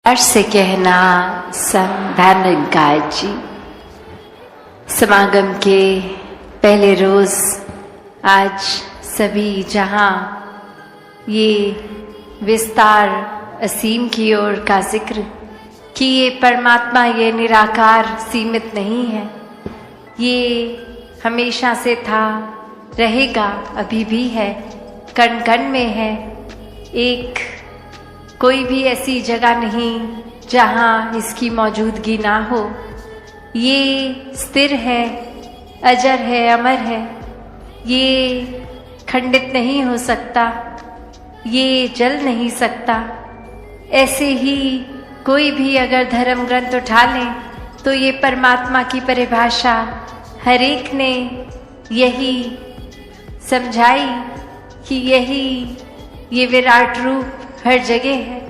प्यार से कहना संधानंकार जी। समागम के पहले रोज आज सभी जहां ये विस्तार असीम की ओर का जिक्र कि ये परमात्मा, ये निराकार सीमित नहीं है, ये हमेशा से था, रहेगा, अभी भी है, कण कण में है। एक कोई भी ऐसी जगह नहीं जहाँ इसकी मौजूदगी ना हो। ये स्थिर है, अजर है, अमर है, ये खंडित नहीं हो सकता, ये जल नहीं सकता। ऐसे ही कोई भी अगर धर्म ग्रंथ उठा लें तो ये परमात्मा की परिभाषा हर एक ने यही समझाई कि यही ये विराट रूप हर जगह है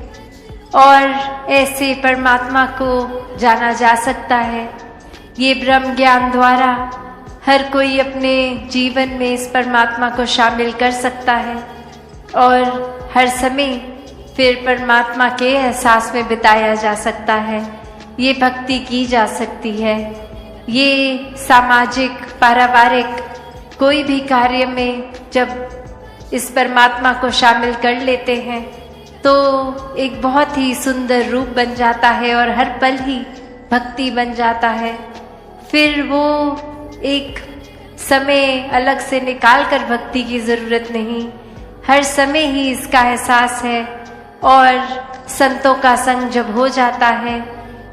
और ऐसे परमात्मा को जाना जा सकता है। ये ब्रह्म ज्ञान द्वारा हर कोई अपने जीवन में इस परमात्मा को शामिल कर सकता है और हर समय फिर परमात्मा के एहसास में बिताया जा सकता है। ये भक्ति की जा सकती है। ये सामाजिक, पारिवारिक कोई भी कार्य में जब इस परमात्मा को शामिल कर लेते हैं तो एक बहुत ही सुंदर रूप बन जाता है और हर पल ही भक्ति बन जाता है। फिर वो एक समय अलग से निकाल कर भक्ति की जरूरत नहीं, हर समय ही इसका एहसास है। और संतों का संग जब हो जाता है,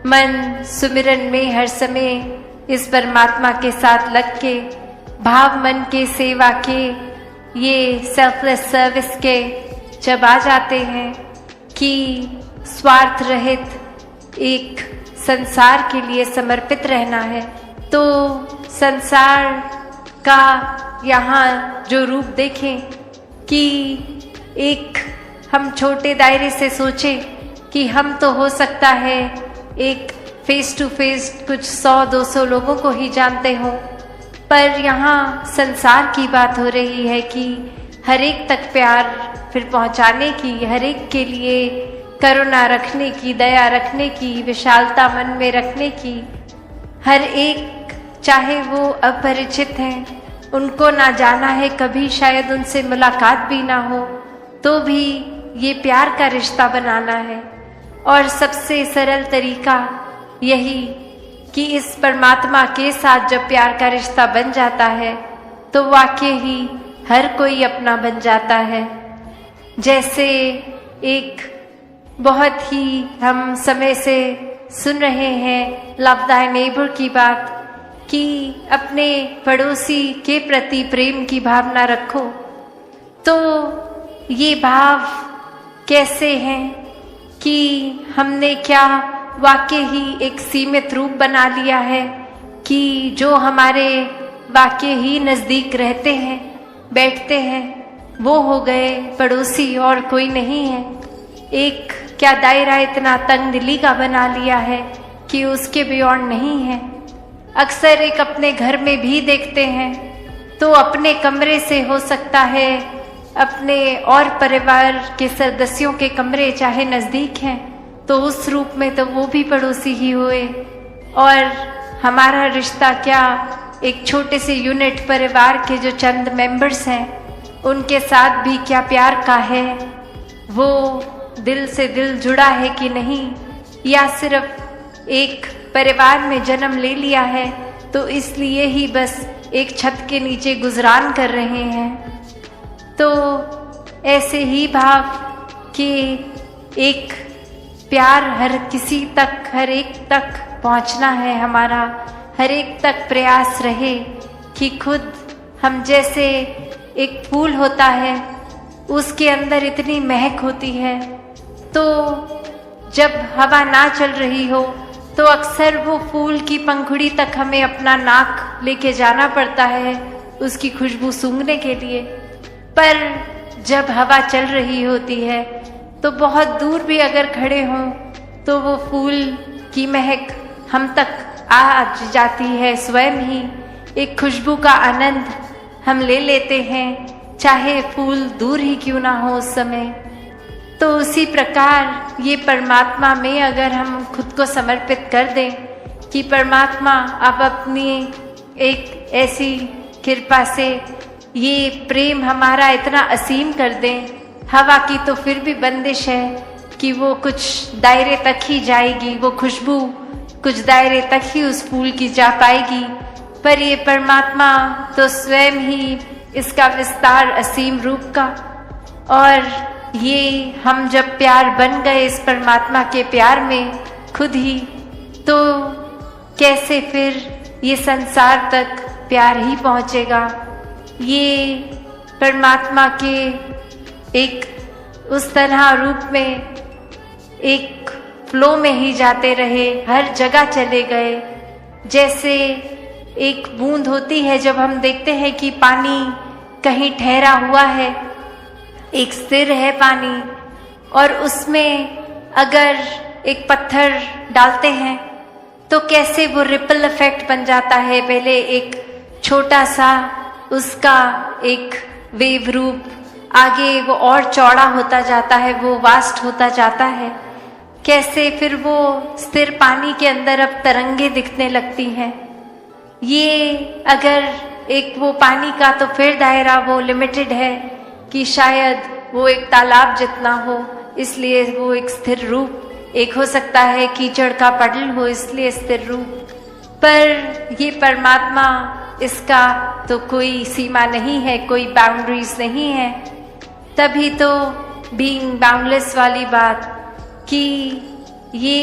मन सुमिरन में हर समय इस परमात्मा के साथ लग के, भाव मन के, सेवा के, ये सेल्फलेस सर्विस के जब आ जाते हैं कि स्वार्थ रहित एक संसार के लिए समर्पित रहना है, तो संसार का यहाँ जो रूप देखें कि एक हम छोटे दायरे से सोचें कि हम तो हो सकता है एक फेस टू फेस कुछ 100-200 लोगों को ही जानते हों, पर यहाँ संसार की बात हो रही है कि हर एक तक प्यार फिर पहुँचाने की, हर एक के लिए करुणा रखने की, दया रखने की, विशालता मन में रखने की। हर एक चाहे वो अपरिचित हैं, उनको ना जाना है, कभी शायद उनसे मुलाकात भी ना हो, तो भी ये प्यार का रिश्ता बनाना है। और सबसे सरल तरीका यही कि इस परमात्मा के साथ जब प्यार का रिश्ता बन जाता है तो वाकई ही हर कोई अपना बन जाता है। जैसे एक बहुत ही हम समय से सुन रहे हैं लव दाई नेबर की बात कि अपने पड़ोसी के प्रति प्रेम की भावना रखो। तो ये भाव कैसे हैं कि हमने क्या वाकई ही एक सीमित रूप बना लिया है कि जो हमारे वाकई ही नज़दीक रहते हैं, बैठते हैं, वो हो गए पड़ोसी और कोई नहीं है। एक क्या दायरा इतना तंग दिली का बना लिया है कि उसके बियॉन्ड नहीं है। अक्सर एक अपने घर में भी देखते हैं तो अपने कमरे से हो सकता है अपने और परिवार के सदस्यों के कमरे चाहे नज़दीक हैं तो उस रूप में तो वो भी पड़ोसी ही हुए। और हमारा रिश्ता क्या एक छोटे से यूनिट परिवार के जो चंद मेंबर्स हैं उनके साथ भी क्या प्यार का है, वो दिल से दिल जुड़ा है कि नहीं, या सिर्फ एक परिवार में जन्म ले लिया है तो इसलिए ही बस एक छत के नीचे गुजरान कर रहे हैं। तो ऐसे ही भाव कि एक प्यार हर किसी तक, हर एक तक पहुंचना है, हमारा हर एक तक प्रयास रहे कि खुद हम जैसे एक फूल होता है उसके अंदर इतनी महक होती है, तो जब हवा ना चल रही हो तो अक्सर वो फूल की पंखुड़ी तक हमें अपना नाक लेके जाना पड़ता है उसकी खुशबू सूंघने के लिए। पर जब हवा चल रही होती है तो बहुत दूर भी अगर खड़े हों तो वो फूल की महक हम तक आ जाती है। स्वयं ही एक खुशबू का आनंद हम ले लेते हैं, चाहे फूल दूर ही क्यों ना हो उस समय। तो उसी प्रकार ये परमात्मा में अगर हम खुद को समर्पित कर दें कि परमात्मा आप अपनी एक ऐसी कृपा से ये प्रेम हमारा इतना असीम कर दें। हवा की तो फिर भी बंदिश है कि वो कुछ दायरे तक ही जाएगी, वो खुशबू कुछ दायरे तक ही उस फूल की जा पाएगी, पर ये परमात्मा तो स्वयं ही इसका विस्तार असीम रूप का। और ये हम जब प्यार बन गए इस परमात्मा के प्यार में खुद ही, तो कैसे फिर ये संसार तक प्यार ही पहुँचेगा। ये परमात्मा के एक उस तरह रूप में एक फ्लो में ही जाते रहे, हर जगह चले गए। जैसे एक बूंद होती है, जब हम देखते हैं कि पानी कहीं ठहरा हुआ है, एक स्थिर है पानी, और उसमें अगर एक पत्थर डालते हैं तो कैसे वो रिपल इफेक्ट बन जाता है। पहले एक छोटा सा उसका एक वेव रूप, आगे वो और चौड़ा होता जाता है, वो वास्ट होता जाता है। कैसे फिर वो स्थिर पानी के अंदर अब तरंगे दिखने लगती हैं। ये अगर एक वो पानी का तो फिर दायरा वो लिमिटेड है कि शायद वो एक तालाब जितना हो, इसलिए वो एक स्थिर रूप, एक हो सकता है कीचड़ का पडल हो इसलिए स्थिर रूप। पर ये परमात्मा, इसका तो कोई सीमा नहीं है, कोई बाउंड्रीज नहीं है। तभी तो बीइंग बाउंडलेस वाली बात कि ये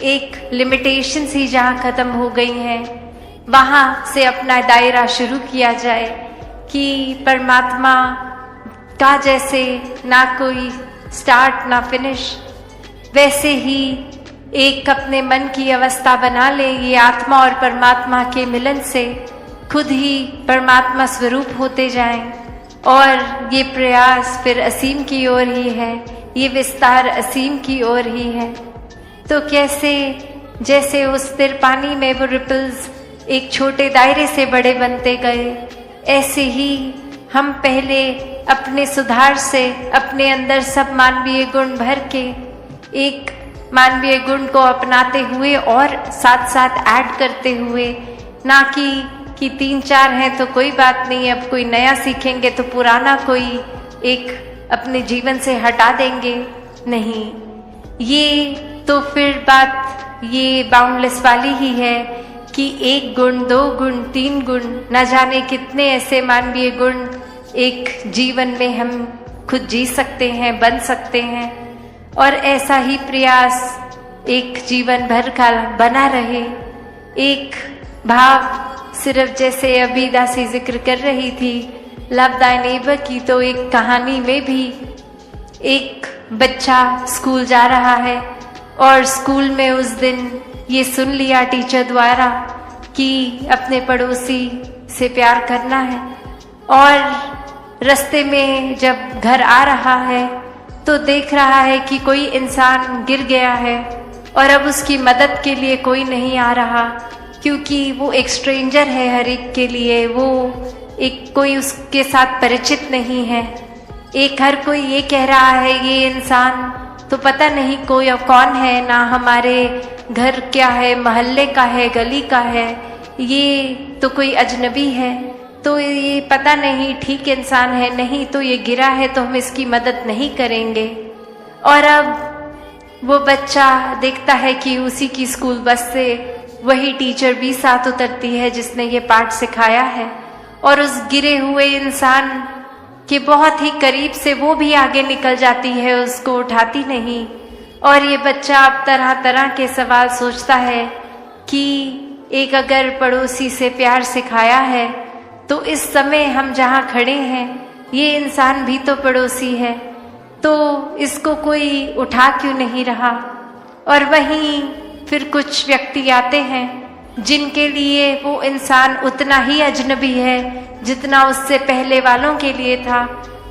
एक लिमिटेशंस ही जहाँ ख़त्म हो गई हैं, वहाँ से अपना दायरा शुरू किया जाए कि परमात्मा का जैसे ना कोई स्टार्ट ना फिनिश, वैसे ही एक अपने मन की अवस्था बना ले। ये आत्मा और परमात्मा के मिलन से खुद ही परमात्मा स्वरूप होते जाएं, और ये प्रयास फिर असीम की ओर ही है, ये विस्तार असीम की ओर ही है। तो कैसे जैसे उस स्थिर पानी में वो रिपल्स एक छोटे दायरे से बड़े बनते गए, ऐसे ही हम पहले अपने सुधार से अपने अंदर सब मानवीय गुण भर के एक मानवीय गुण को अपनाते हुए और साथ साथ ऐड करते हुए, ना कि 3-4 हैं तो कोई बात नहीं, अब कोई नया सीखेंगे तो पुराना कोई एक अपने जीवन से हटा देंगे, नहीं। ये तो फिर बात ये बाउंडलेस वाली ही है कि 1 गुण, 2 गुण, 3 गुण, न जाने कितने ऐसे मानवीय गुण एक जीवन में हम खुद जी सकते हैं, बन सकते हैं। और ऐसा ही प्रयास एक जीवन भर का बना रहे। एक भाव सिर्फ जैसे अभी दासी जिक्र कर रही थी लव दाई नेबर की, तो एक कहानी में भी एक बच्चा स्कूल जा रहा है और स्कूल में उस दिन ये सुन लिया टीचर द्वारा कि अपने पड़ोसी से प्यार करना है, और रास्ते में जब घर आ रहा है तो देख रहा है कि कोई इंसान गिर गया है और अब उसकी मदद के लिए कोई नहीं आ रहा, क्योंकि वो एक स्ट्रेंजर है हर एक के लिए, वो एक कोई उसके साथ परिचित नहीं है। एक हर कोई ये कह रहा है ये इंसान तो पता नहीं कोई कौन है, ना हमारे घर क्या है, मोहल्ले का है, गली का है, ये तो कोई अजनबी है, तो ये पता नहीं ठीक इंसान है, नहीं तो ये गिरा है तो हम इसकी मदद नहीं करेंगे। और अब वो बच्चा देखता है कि उसी की स्कूल बस से वही टीचर भी साथ उतरती है जिसने ये पाठ सिखाया है, और उस गिरे हुए इंसान के बहुत ही करीब से वो भी आगे निकल जाती है, उसको उठाती नहीं। और ये बच्चा अब तरह तरह के सवाल सोचता है कि एक अगर पड़ोसी से प्यार सिखाया है तो इस समय हम जहाँ खड़े हैं ये इंसान भी तो पड़ोसी है, तो इसको कोई उठा क्यों नहीं रहा। और वहीं फिर कुछ व्यक्ति आते हैं जिनके लिए वो इंसान उतना ही अजनबी है जितना उससे पहले वालों के लिए था,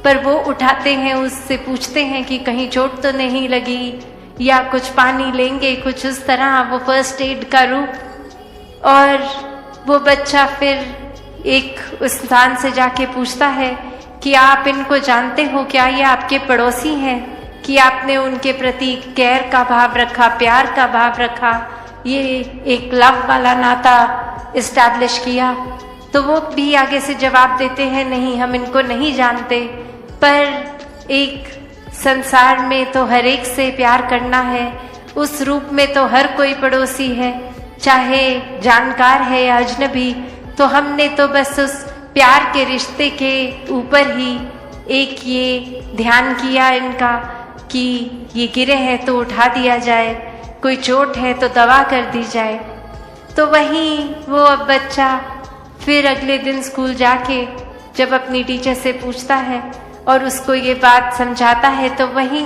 पर वो उठाते हैं, उससे पूछते हैं कि कहीं चोट तो नहीं लगी, या कुछ पानी लेंगे, कुछ उस तरह वो फर्स्ट एड का रूप। और वो बच्चा फिर एक उस इंसान से जाके पूछता है कि आप इनको जानते हो क्या, ये आपके पड़ोसी हैं कि आपने उनके प्रति केयर का भाव रखा, प्यार का भाव रखा, ये एक लव वाला नाता इस्टेब्लिश किया। तो वो भी आगे से जवाब देते हैं, नहीं हम इनको नहीं जानते, पर एक संसार में तो हर एक से प्यार करना है, उस रूप में तो हर कोई पड़ोसी है, चाहे जानकार है या अजनबी। तो हमने तो बस उस प्यार के रिश्ते के ऊपर ही एक ये ध्यान किया इनका कि ये गिरे हैं तो उठा दिया जाए, कोई चोट है तो दवा कर दी जाए। तो वहीं वो अब बच्चा फिर अगले दिन स्कूल जाके जब अपनी टीचर से पूछता है और उसको ये बात समझाता है, तो वहीं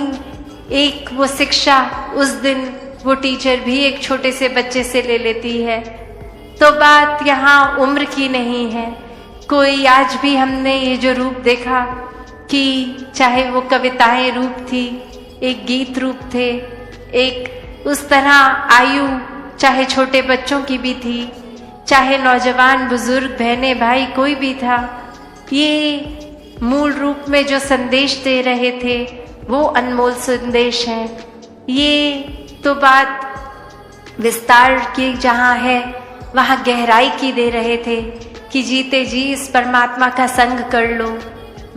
एक वो शिक्षा उस दिन वो टीचर भी एक छोटे से बच्चे से ले लेती है। तो बात यहाँ उम्र की नहीं है। कोई आज भी हमने ये जो रूप देखा कि चाहे वो कविताएं रूप थी, एक गीत रूप थे, एक उस तरह आयु चाहे छोटे बच्चों की भी थी, चाहे नौजवान बुजुर्ग बहनें भाई कोई भी था, ये मूल रूप में जो संदेश दे रहे थे वो अनमोल संदेश है। ये तो बात विस्तार की जहाँ है वहाँ गहराई की दे रहे थे कि जीते जी इस परमात्मा का संग कर लो,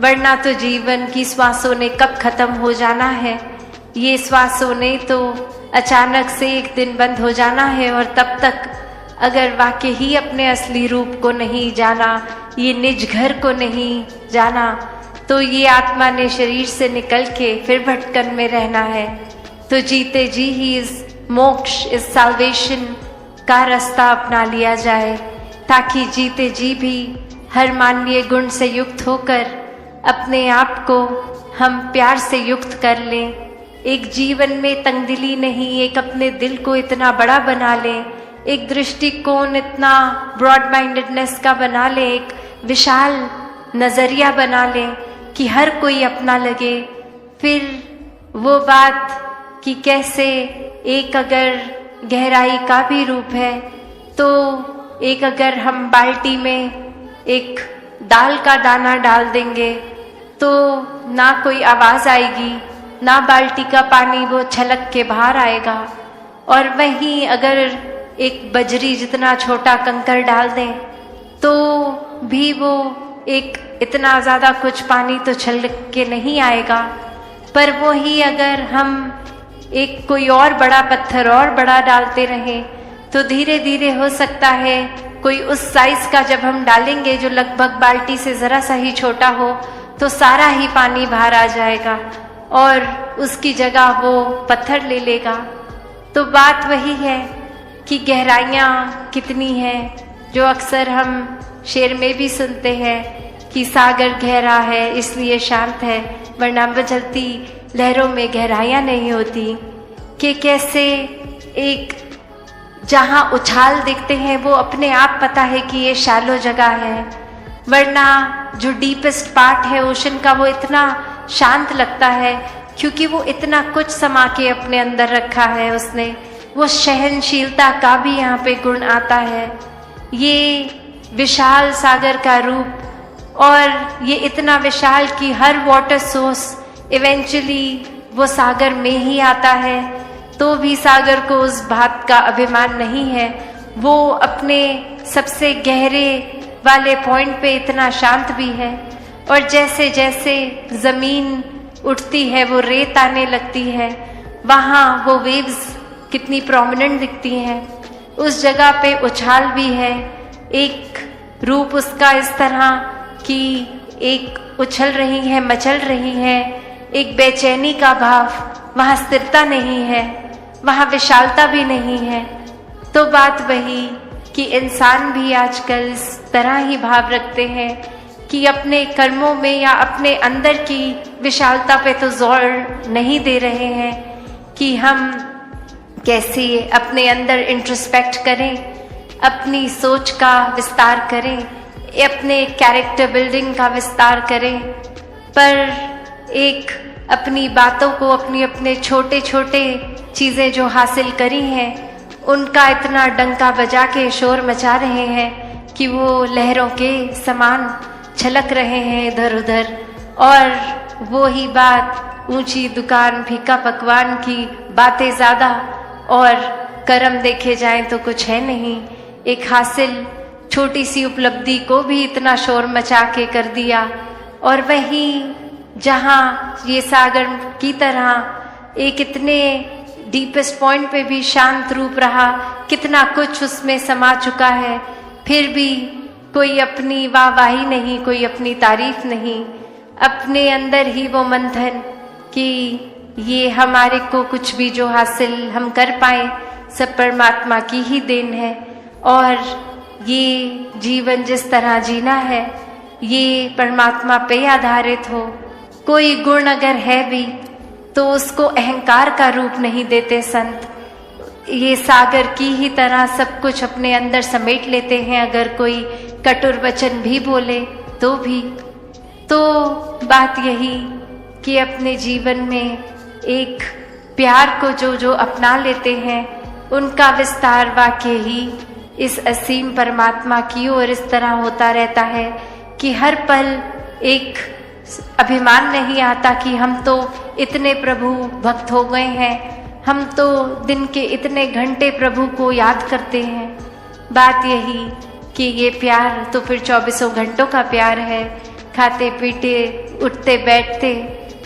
वरना तो जीवन की श्वासों ने कब खत्म हो जाना है। ये श्वासों ने तो अचानक से एक दिन बंद हो जाना है, और तब तक अगर वाकई ही अपने असली रूप को नहीं जाना, ये निज घर को नहीं जाना, तो ये आत्मा ने शरीर से निकल के फिर भटकन में रहना है। तो जीते जी ही इस मोक्ष, इस साल्वेशन का रास्ता अपना लिया जाए, ताकि जीते जी भी हर मानवीय गुण से युक्त होकर अपने आप को हम प्यार से युक्त कर लें। एक जीवन में तंगदिली नहीं, एक अपने दिल को इतना बड़ा बना लें, एक दृष्टिकोण इतना ब्रॉड माइंडेडनेस का बना लें, एक विशाल नज़रिया बना लें कि हर कोई अपना लगे। फिर वो बात कि कैसे एक अगर गहराई का भी रूप है, तो एक अगर हम बाल्टी में एक दाल का दाना डाल देंगे तो ना कोई आवाज़ आएगी, ना बाल्टी का पानी वो छलक के बाहर आएगा। और वहीं अगर एक बजरी जितना छोटा कंकर डाल दें तो भी वो एक इतना ज़्यादा कुछ पानी तो छलक के नहीं आएगा। पर वो ही अगर हम एक कोई और बड़ा पत्थर और बड़ा डालते रहें तो धीरे धीरे हो सकता है कोई उस साइज का जब हम डालेंगे जो लगभग बाल्टी से ज़रा सा ही छोटा हो, तो सारा ही पानी बाहर आ जाएगा और उसकी जगह वो पत्थर ले लेगा। तो बात वही है कि गहराइयाँ कितनी हैं, जो अक्सर हम शेर में भी सुनते हैं कि सागर गहरा है इसलिए शांत है, वरना बचलती लहरों में गहराइयाँ नहीं होती। कि कैसे एक जहाँ उछाल दिखते हैं वो अपने आप पता है कि ये शैलो जगह है, वरना जो डीपेस्ट पार्ट है ओशन का वो इतना शांत लगता है क्योंकि वो इतना कुछ समा के अपने अंदर रखा है उसने। वो सहनशीलता का भी यहाँ पे गुण आता है। ये विशाल सागर का रूप, और ये इतना विशाल कि हर वाटर सोर्स इवेंचुअली वो सागर में ही आता है, तो भी सागर को उस बात का अभिमान नहीं है। वो अपने सबसे गहरे वाले पॉइंट पे इतना शांत भी है, और जैसे जैसे ज़मीन उठती है वो रेत आने लगती है, वहाँ वो वेव्स कितनी प्रोमिनेंट दिखती हैं। उस जगह पे उछाल भी है, एक रूप उसका इस तरह कि एक उछल रही है, मचल रही है, एक बेचैनी का भाव, वहाँ स्थिरता नहीं है, वहाँ विशालता भी नहीं है। तो बात वही कि इंसान भी आजकल इस तरह ही भाव रखते हैं कि अपने कर्मों में या अपने अंदर की विशालता पे तो जोर नहीं दे रहे हैं कि हम कैसे अपने अंदर इंट्रोस्पेक्ट करें, अपनी सोच का विस्तार करें, अपने कैरेक्टर बिल्डिंग का विस्तार करें। पर एक अपनी बातों को, अपनी अपने छोटे छोटे चीज़ें जो हासिल करी हैं उनका इतना डंका बजा के शोर मचा रहे हैं कि वो लहरों के समान छलक रहे हैं इधर उधर। और वो ही बात ऊंची दुकान फीका पकवान की बातें ज़्यादा और कर्म देखे जाएं तो कुछ है नहीं। एक हासिल छोटी सी उपलब्धि को भी इतना शोर मचा के कर दिया, और वहीं जहाँ ये सागर की तरह एक इतने डीपेस्ट पॉइंट पे भी शांत रूप रहा, कितना कुछ उसमें समा चुका है, फिर भी कोई अपनी वाहवाही नहीं, कोई अपनी तारीफ नहीं, अपने अंदर ही वो मंथन कि ये हमारे को कुछ भी जो हासिल हम कर पाए सब परमात्मा की ही देन है, और ये जीवन जिस तरह जीना है ये परमात्मा पे आधारित हो। कोई गुण अगर है भी तो उसको अहंकार का रूप नहीं देते संत, ये सागर की ही तरह सब कुछ अपने अंदर समेट लेते हैं। अगर कोई कटुर वचन भी बोले तो भी, तो बात यही कि अपने जीवन में एक प्यार को जो जो अपना लेते हैं उनका विस्तार वाकई ही इस असीम परमात्मा की ओर इस तरह होता रहता है कि हर पल एक अभिमान नहीं आता कि हम तो इतने प्रभु भक्त हो गए हैं, हम तो दिन के इतने घंटे प्रभु को याद करते हैं। बात यही कि ये प्यार तो फिर 24 घंटों का प्यार है, खाते पीते उठते बैठते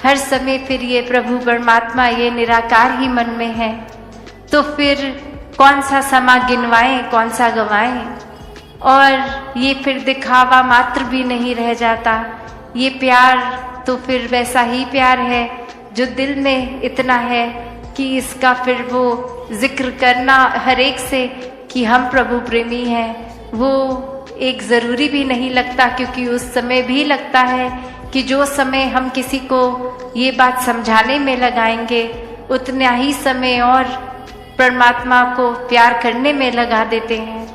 हर समय फिर ये प्रभु परमात्मा ये निराकार ही मन में है, तो फिर कौन सा समा गिनवाएं, कौन सा गवाएं। और ये फिर दिखावा मात्र भी नहीं रह जाता, ये प्यार तो फिर वैसा ही प्यार है जो दिल में इतना है कि इसका फिर वो जिक्र करना हर एक से कि हम प्रभु प्रेमी हैं, वो एक ज़रूरी भी नहीं लगता, क्योंकि उस समय भी लगता है कि जो समय हम किसी को ये बात समझाने में लगाएंगे उतना ही समय और परमात्मा को प्यार करने में लगा देते हैं।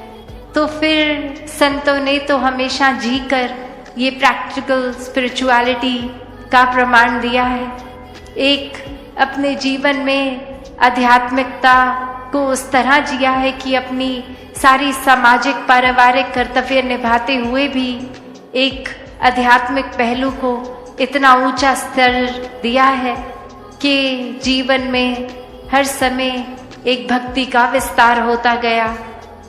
तो फिर संतों ने तो हमेशा जी कर ये प्रैक्टिकल स्पिरिचुअलिटी का प्रमाण दिया है। एक अपने जीवन में आध्यात्मिकता को उस तरह जिया है कि अपनी सारी सामाजिक पारिवारिक कर्तव्य निभाते हुए भी एक आध्यात्मिक पहलू को इतना ऊंचा स्तर दिया है कि जीवन में हर समय एक भक्ति का विस्तार होता गया।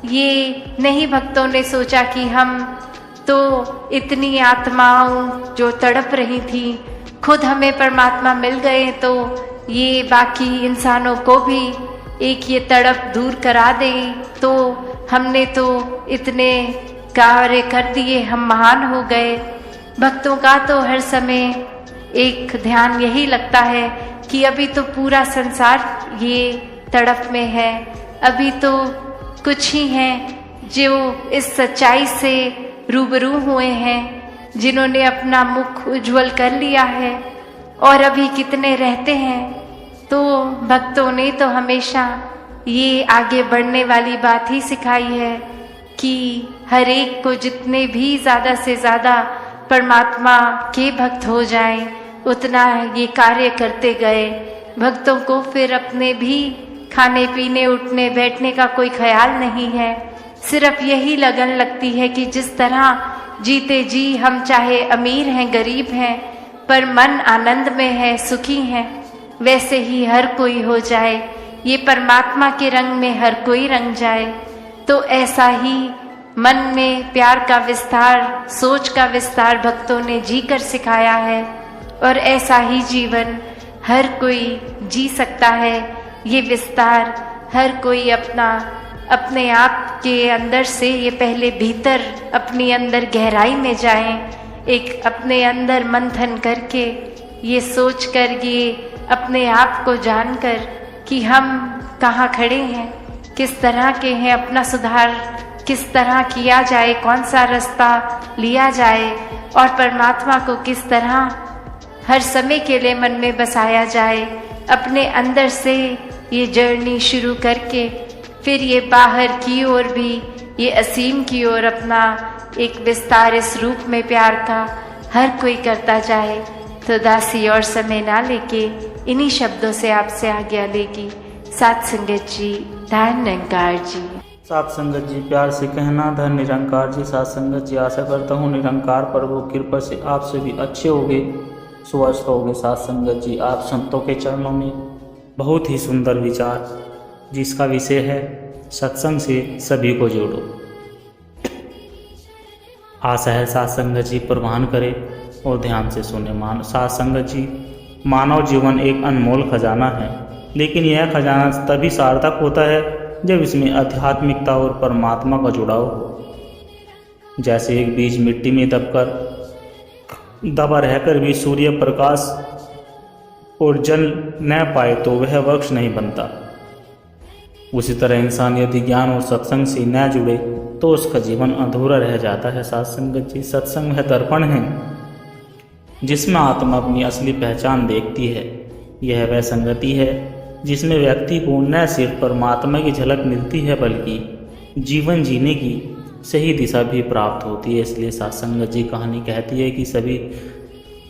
ये नहीं भक्तों ने सोचा कि हम तो इतनी आत्माओं जो तड़प रही थी खुद हमें परमात्मा मिल गए तो ये बाकी इंसानों को भी एक ये तड़प दूर करा दे, तो हमने तो इतने कार्य कर दिए, हम महान हो गए। भक्तों का तो हर समय एक ध्यान यही लगता है कि अभी तो पूरा संसार ये तड़प में है, अभी तो कुछ ही हैं जो इस सच्चाई से रूबरू हुए हैं, जिन्होंने अपना मुख उज्जवल कर लिया है, और अभी कितने रहते हैं। तो भक्तों ने तो हमेशा ये आगे बढ़ने वाली बात ही सिखाई है कि हर एक को जितने भी ज़्यादा से ज़्यादा परमात्मा के भक्त हो जाएं उतना ये कार्य करते गए। भक्तों को फिर अपने भी खाने पीने उठने बैठने का कोई ख्याल नहीं है, सिर्फ यही लगन लगती है कि जिस तरह जीते जी हम चाहे अमीर हैं गरीब हैं पर मन आनंद में है, सुखी हैं, वैसे ही हर कोई हो जाए, ये परमात्मा के रंग में हर कोई रंग जाए। तो ऐसा ही मन में प्यार का विस्तार, सोच का विस्तार भक्तों ने जी कर सिखाया है, और ऐसा ही जीवन हर कोई जी सकता है। ये विस्तार हर कोई अपने आप के अंदर से ये पहले भीतर अपनी अंदर गहराई में जाएं, एक अपने अंदर मंथन करके ये सोच कर, ये अपने आप को जानकर कि हम कहाँ खड़े हैं, किस तरह के हैं, अपना सुधार किस तरह किया जाए, कौन सा रास्ता लिया जाए, और परमात्मा को किस तरह हर समय के लिए मन में बसाया जाए। अपने अंदर से ये जर्नी शुरू करके फिर ये बाहर की ओर भी, ये असीम की ओर अपना एक विस्तार इस रूप में प्यार का हर कोई करता जाए। तो दासी और समय ना लेके इन्हीं शब्दों से आपसे आज्ञा लेगी। सात संगत जी, धन निरंकार जी। सात संगत जी, प्यार से कहना धन निरंकार जी। सात संगत जी, आशा करता हूँ निरंकार प्रभु कृपा से आप सभी अच्छे होंगे, स्वस्थ होगे। साथ संगत जी, आप संतों के चरणों में बहुत ही सुंदर विचार, जिसका विषय है सत्संग से सभी को जोड़ो। आशा है साथ संगत जी प्रवान करें और ध्यान से सुने। साथ संगत जी, मानव जीवन एक अनमोल खजाना है, लेकिन यह खजाना तभी सार्थक होता है जब इसमें आध्यात्मिकता और परमात्मा का जुड़ाव हो। जैसे एक बीज मिट्टी में दबा रहकर भी सूर्य प्रकाश और जल न पाए तो वह वृक्ष नहीं बनता। उसी तरह इंसान यदि ज्ञान और सत्संग से न जुड़े तो उसका जीवन अधूरा रह जाता है। साथ संगत जी, सत्संग वह दर्पण है जिसमें आत्मा अपनी असली पहचान देखती है। यह वह संगति है जिसमें व्यक्ति को न सिर्फ परमात्मा की झलक मिलती है बल्कि जीवन जीने की सही दिशा भी प्राप्त होती है। इसलिए साथ संगत जी, कहानी कहती है कि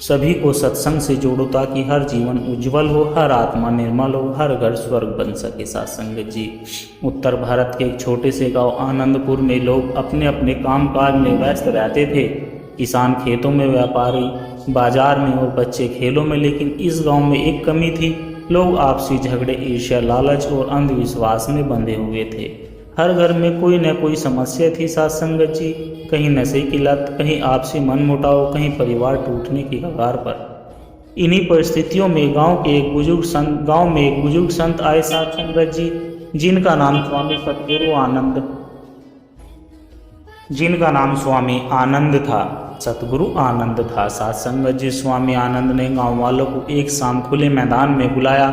सभी को सत्संग से जोड़ो ताकि हर जीवन उज्जवल हो, हर आत्मा निर्मल हो, हर घर स्वर्ग बन सके। साथ संगत जी, उत्तर भारत के एक छोटे से गांव आनंदपुर में लोग अपने अपने कामकाज में व्यस्त रहते थे। किसान खेतों में, व्यापारी बाजार में और बच्चे खेलों में। लेकिन इस गांव में एक कमी थी, लोग आपसी झगड़े, ईर्ष्या, लालच और अंधविश्वास में बंधे हुए थे। हर घर में कोई न कोई समस्या थी। साथ संगत जी, कहीं नशे की लत, कहीं आपसी मनमुटाव, कहीं परिवार टूटने की कगार पर। इन्हीं परिस्थितियों में गांव में एक बुजुर्ग संत आए। साथ संगत जी, जिनका नाम स्वामी सतगुरु आनंद था। साथ संगत जी, स्वामी आनंद ने गांव वालों को एक शाम खुले मैदान में बुलाया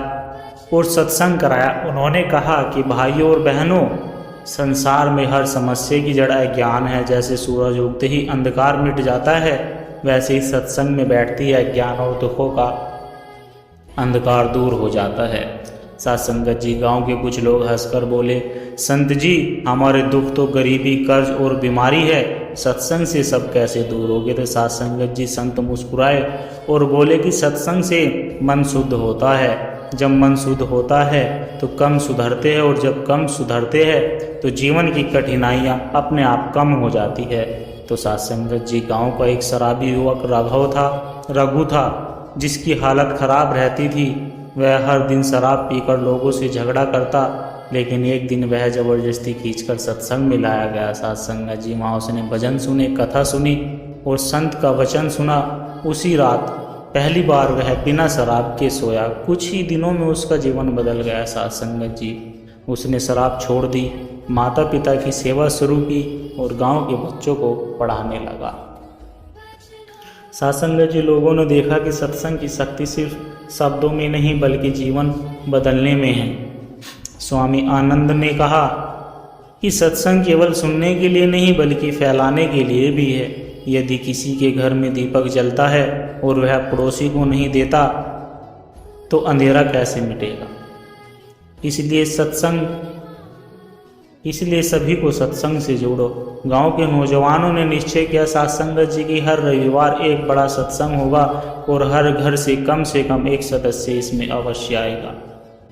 और सत्संग कराया। उन्होंने कहा कि भाइयों और बहनों, संसार में हर समस्या की जड़ अज्ञान है। जैसे सूरज उगते ही अंधकार मिट जाता है, वैसे ही सत्संग में बैठती है अज्ञान और दुखों का अंधकार दूर हो जाता है। साथ संगत जी, गांव के कुछ लोग हंसकर बोले, संत जी, हमारे दुख तो गरीबी, कर्ज और बीमारी है, सत्संग से सब कैसे दूर होगे। तो साथ संगत जी, संत मुस्कुराए और बोले कि सत्संग से मन शुद्ध होता है। जब मन शुद्ध होता है तो कम सुधरते हैं, और जब कम सुधरते हैं तो जीवन की कठिनाइयाँ अपने आप कम हो जाती है। तो साथ संगत जी, गांव का एक शराबी युवक रघु था, जिसकी हालत खराब रहती थी। वह हर दिन शराब पीकर लोगों से झगड़ा करता, लेकिन एक दिन वह जबरदस्ती खींचकर सत्संग में लाया गया। साथ संगत जी, वहाँ उसने भजन सुने, कथा सुनी और संत का वचन सुना। उसी रात पहली बार वह बिना शराब के सोया। कुछ ही दिनों में उसका जीवन बदल गया। साथ संगत जी, उसने शराब छोड़ दी, माता पिता की सेवा शुरू की और गांव के बच्चों को पढ़ाने लगा। साथ संगत जी, लोगों ने देखा कि सत्संग की शक्ति सिर्फ शब्दों में नहीं बल्कि जीवन बदलने में है। स्वामी आनंद ने कहा कि सत्संग केवल सुनने के लिए नहीं बल्कि फैलाने के लिए भी है। यदि किसी के घर में दीपक जलता है और वह पड़ोसी को नहीं देता तो अंधेरा कैसे मिटेगा। इसलिए सभी को सत्संग से जोड़ो। गांव के नौजवानों ने निश्चय किया, साथ संगत जी की हर रविवार एक बड़ा सत्संग होगा और हर घर से कम एक सदस्य इसमें अवश्य आएगा।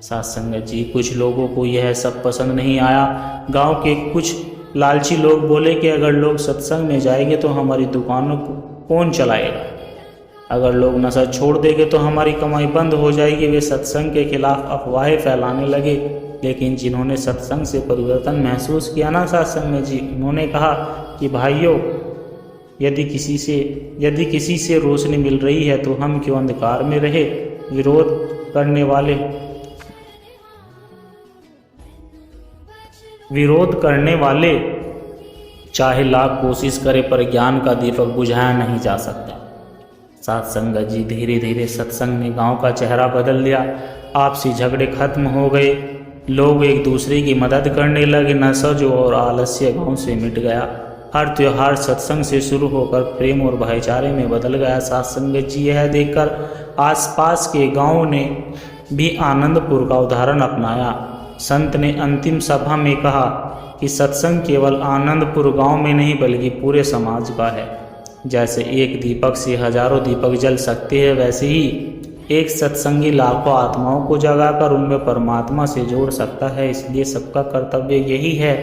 साथ संगत जी, कुछ लोगों को यह सब पसंद नहीं आया। गांव के कुछ लालची लोग बोले कि अगर लोग सत्संग में जाएंगे तो हमारी दुकानों को कौन चलाएगा, अगर लोग नशा छोड़ देंगे तो हमारी कमाई बंद हो जाएगी। वे सत्संग के खिलाफ अफवाहें फैलाने लगे। लेकिन जिन्होंने सत्संग से परिवर्तन महसूस किया ना साथ संगत जी, उन्होंने कहा कि भाइयों, यदि किसी से रोशनी मिल रही है तो हम क्यों अंधकार में रहे। विरोध करने वाले चाहे लाख कोशिश करे पर ज्ञान का दीपक बुझाया नहीं जा सकता। साथ संगत जी, धीरे धीरे सत्संग ने गांव का चेहरा बदल दिया। आपसी झगड़े खत्म हो गए, लोग एक दूसरे की मदद करने लगे। नशा और आलस्य गांव से मिट गया। हर त्योहार सत्संग से शुरू होकर प्रेम और भाईचारे में बदल गया। साथ संगत जी, यह देखकर आसपास के गांवों ने भी आनंदपुर का उदाहरण अपनाया। संत ने अंतिम सभा में कहा कि सत्संग केवल आनंदपुर गांव में नहीं बल्कि पूरे समाज का है। जैसे एक दीपक से हजारों दीपक जल सकते हैं, वैसे ही एक सत्संगी लाखों आत्माओं को जगाकर उनमें परमात्मा से जोड़ सकता है। इसलिए सबका कर्तव्य यही है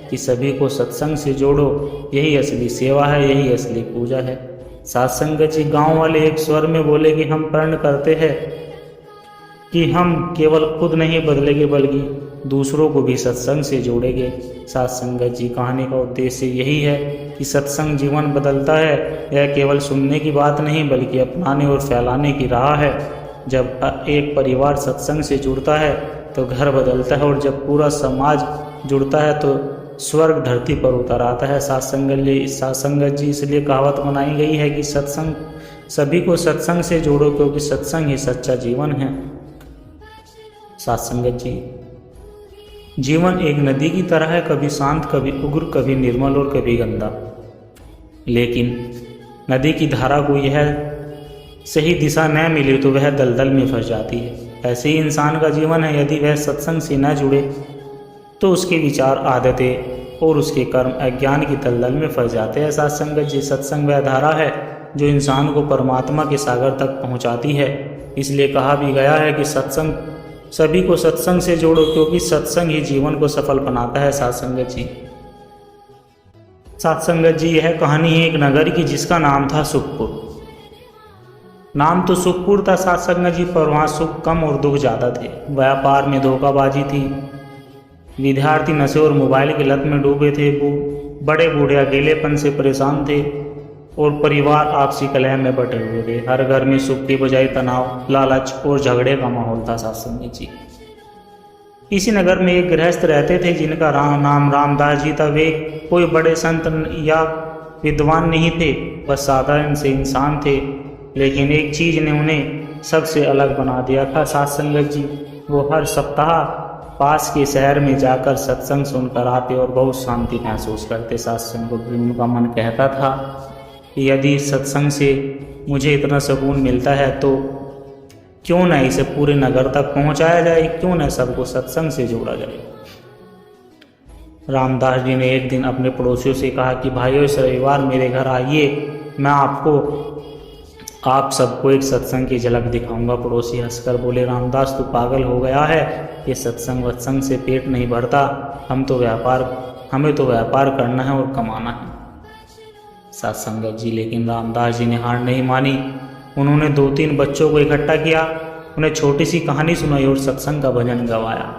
कि सभी को सत्संग से जोड़ो। यही असली सेवा है, यही असली पूजा है। साथ संगत जी, गांव वाले एक स्वर में बोले कि हम प्रण करते हैं कि हम केवल खुद नहीं बदलेंगे बल्कि दूसरों को भी सत्संग से जोड़ेंगे। साथ संगत जी, कहानी का उद्देश्य यही है कि सत्संग जीवन बदलता है। यह केवल सुनने की बात नहीं बल्कि अपनाने और फैलाने की राह है। जब एक परिवार सत्संग से जुड़ता है तो घर बदलता है, और जब पूरा समाज जुड़ता है तो स्वर्ग धरती पर उतर आता है। साथ संगत जी, इसलिए कहावत बनाई गई है कि सत्संग, सभी को सत्संग से जोड़ो, क्योंकि सत्संग ही सच्चा जीवन है। साथ संगत जी, जीवन एक नदी की तरह है, कभी शांत, कभी उग्र, कभी निर्मल और कभी गंदा। लेकिन नदी की धारा को यह सही दिशा न मिले तो वह दलदल में फंस जाती है। ऐसे ही इंसान का जीवन है, यदि वह सत्संग से न जुड़े तो उसके विचार, आदतें और उसके कर्म अज्ञान की दलदल में फंस जाते हैं। साथ संगत जी, सत्संग वह धारा है जो इंसान को परमात्मा के सागर तक पहुंचाती है। इसलिए कहा भी गया है कि सत्संग, सभी को सत्संग से जोड़ो, क्योंकि सत्संग ही जीवन को सफल बनाता है। साथ संगत जी, सत्संगत जी, यह कहानी है एक नगर की जिसका नाम था सुखपुर। नाम तो सुखपुर था साथ संगत जी, पर वहाँ सुख कम और दुख ज़्यादा थे। व्यापार में धोखाबाजी थी, विद्यार्थी नशे और मोबाइल की लत में डूबे थे, बड़े बूढ़े अकेलेपन से परेशान थे, और परिवार आपसी कलह में बटे हुए थे। हर घर में सुख की बजाय तनाव, लालच और झगड़े का माहौल था। साथ संगत जी, इसी नगर में एक गृहस्थ रहते थे जिनका नाम रामदास जी था। वे कोई बड़े संत या विद्वान नहीं थे, बस साधारण से इंसान थे। लेकिन एक चीज ने उन्हें सबसे अलग बना दिया था। साथ संगत जी, वो हर सप्ताह पास के शहर में जाकर सत्संग सुनकर आते और बहुत शांति महसूस करते। साथ संगत जी, उनका मन कहता था कि यदि सत्संग से मुझे इतना सुकून मिलता है तो क्यों न इसे पूरे नगर तक पहुंचाया जाए, क्यों न सबको सत्संग से जोड़ा जाए। रामदास जी ने एक दिन अपने पड़ोसियों से कहा कि भाइयों, इस रविवार मेरे घर आइए, मैं आप सबको एक सत्संग की झलक दिखाऊंगा। पड़ोसी हंसकर बोले, रामदास तू पागल हो गया है, ये सत्संग वत्संग से पेट नहीं भरता, हमें तो व्यापार करना है और कमाना है। साथ संगत जी, लेकिन रामदास जी ने हार नहीं मानी। उन्होंने 2-3 बच्चों को इकट्ठा किया, उन्हें छोटी सी कहानी सुनाई और सत्संग का भजन गवाया।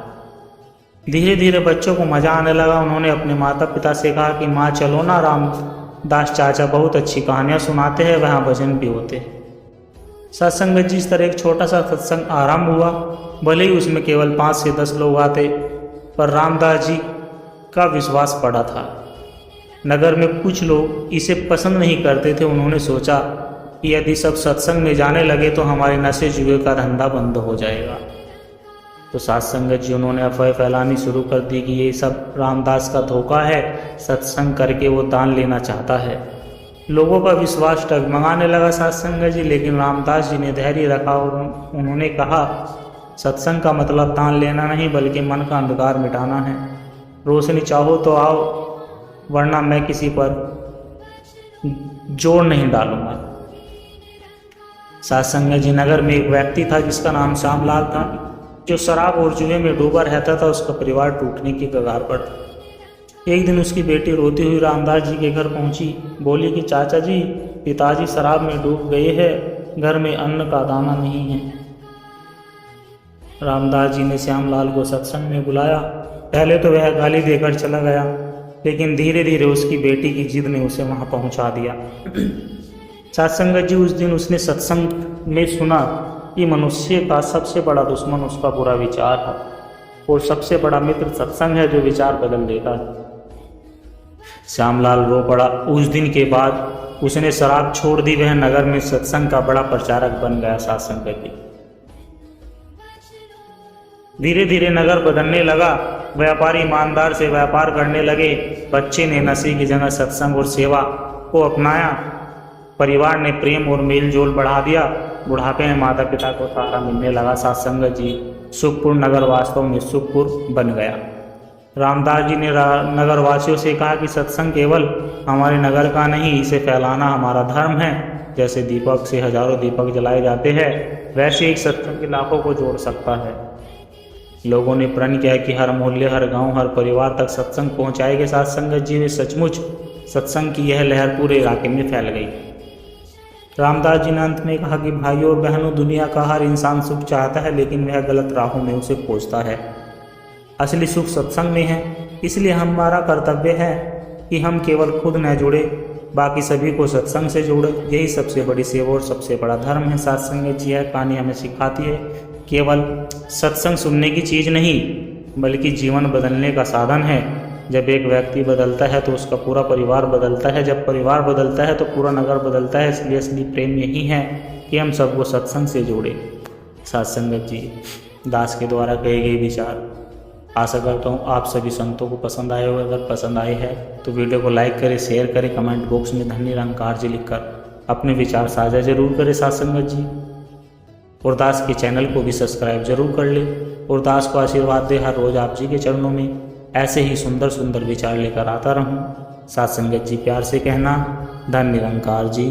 धीरे धीरे बच्चों को मजा आने लगा। उन्होंने अपने माता पिता से कहा कि माँ चलो ना, रामदास चाचा बहुत अच्छी कहानियाँ सुनाते हैं, वहाँ भजन भी होते हैं। सत्संग जी, इस तरह एक छोटा सा सत्संग आरंभ हुआ। भले ही उसमें केवल 5 से 10 लोग आते, पर रामदास जी का विश्वास पड़ा था। नगर में कुछ लोग इसे पसंद नहीं करते थे। उन्होंने सोचा कि यदि सब सत्संग में जाने लगे तो हमारे नशे जुए का धंधा बंद हो जाएगा। तो साथ संगत जी, उन्होंने अफवाह फैलानी शुरू कर दी कि ये सब रामदास का धोखा है, सत्संग करके वो दान लेना चाहता है। लोगों का विश्वास डगमगाने लगा साथ संगत जी, लेकिन रामदास जी ने धैर्य रखा और उन्होंने कहा, सत्संग का मतलब दान लेना नहीं बल्कि मन का अंधकार मिटाना है। रोशनी चाहो तो आओ, वरना मैं किसी पर जोर नहीं डालूंगा। साथ संगत जी, नगर में एक व्यक्ति था जिसका नाम श्यामलाल था, जो शराब और जुए में डूबा रहता था। उसका परिवार टूटने की कगार पर था। एक दिन उसकी बेटी रोती हुई रामदास जी के घर पहुंची। बोली कि चाचा जी, पिताजी शराब में डूब गए हैं, घर में अन्न का दाना नहीं है। रामदास जी ने श्यामलाल को सत्संग में बुलाया। पहले तो वह गाली देकर चला गया, लेकिन धीरे धीरे उसकी बेटी की जिद ने उसे वहां पहुंचा दिया। सत्संग जी, उस दिन उसने सत्संग में सुना कि मनुष्य का सबसे बड़ा दुश्मन उसका बुरा विचार है और सबसे बड़ा मित्र सत्संग है जो विचार बदल देता है। श्यामलाल रो पड़ा। उस दिन के बाद उसने शराब छोड़ दी। वह नगर में सत्संग का बड़ा प्रचारक बन गया। सत्संग करके धीरे धीरे नगर बदलने लगा। व्यापारी ईमानदार से व्यापार करने लगे। बच्चे ने नशे की जगह सत्संग और सेवा को अपनाया। परिवार ने प्रेम और मेल जोल बढ़ा दिया। बुढ़ापे में माता पिता को सहारा मिलने लगा। सत्संग जी, सुखपुर नगर वास्तव में सुखपुर बन गया। रामदास जी ने नगर वासियों से कहा कि सत्संग केवल हमारे नगर का नहीं, इसे फैलाना हमारा धर्म है। जैसे दीपक से हजारों दीपक जलाए जाते हैं, वैसे एक सत्संग के लाखों को जोड़ सकता है। लोगों ने प्रण किया कि हर मोहल्ले, हर गांव, हर परिवार तक सत्संग पहुंचाएंगे। साथ संगत जी में सचमुच सत्संग की यह लहर पूरे इलाके में फैल गई। रामदास जी ने अंत में कहा कि भाइयों और बहनों, दुनिया का हर इंसान सुख चाहता है, लेकिन वह गलत राहों में उसे खोजता है। असली सुख सत्संग में है। इसलिए हमारा कर्तव्य है कि हम केवल खुद न जुड़े, बाकी सभी को सत्संग से जोड़े। यही सबसे बड़ी सेवा और सबसे बड़ा धर्म है। सत्संग जी है कहानी हमें सिखाती है, केवल सत्संग सुनने की चीज़ नहीं, बल्कि जीवन बदलने का साधन है। जब एक व्यक्ति बदलता है तो उसका पूरा परिवार बदलता है, जब परिवार बदलता है तो पूरा नगर बदलता है। इसलिए असली प्रेम यही है कि हम सबको सत्संग से जोड़े। सत्संगत जी दास के द्वारा कहे गए विचार आशा करता हूँ आप सभी संतों को पसंद आए हो। अगर पसंद आए है तो वीडियो को लाइक करें, शेयर करें, कमेंट बॉक्स में धन्य निरंकार जी लिखकर अपने विचार साझा जरूर करें सत्संगत जी। और दास के चैनल को भी सब्सक्राइब जरूर कर ले और दास को आशीर्वाद दे हर रोज आप जी के चरणों में ऐसे ही सुंदर सुंदर विचार लेकर आता रहूं। सत्संगत जी प्यार से कहना, धन्य निरंकार जी।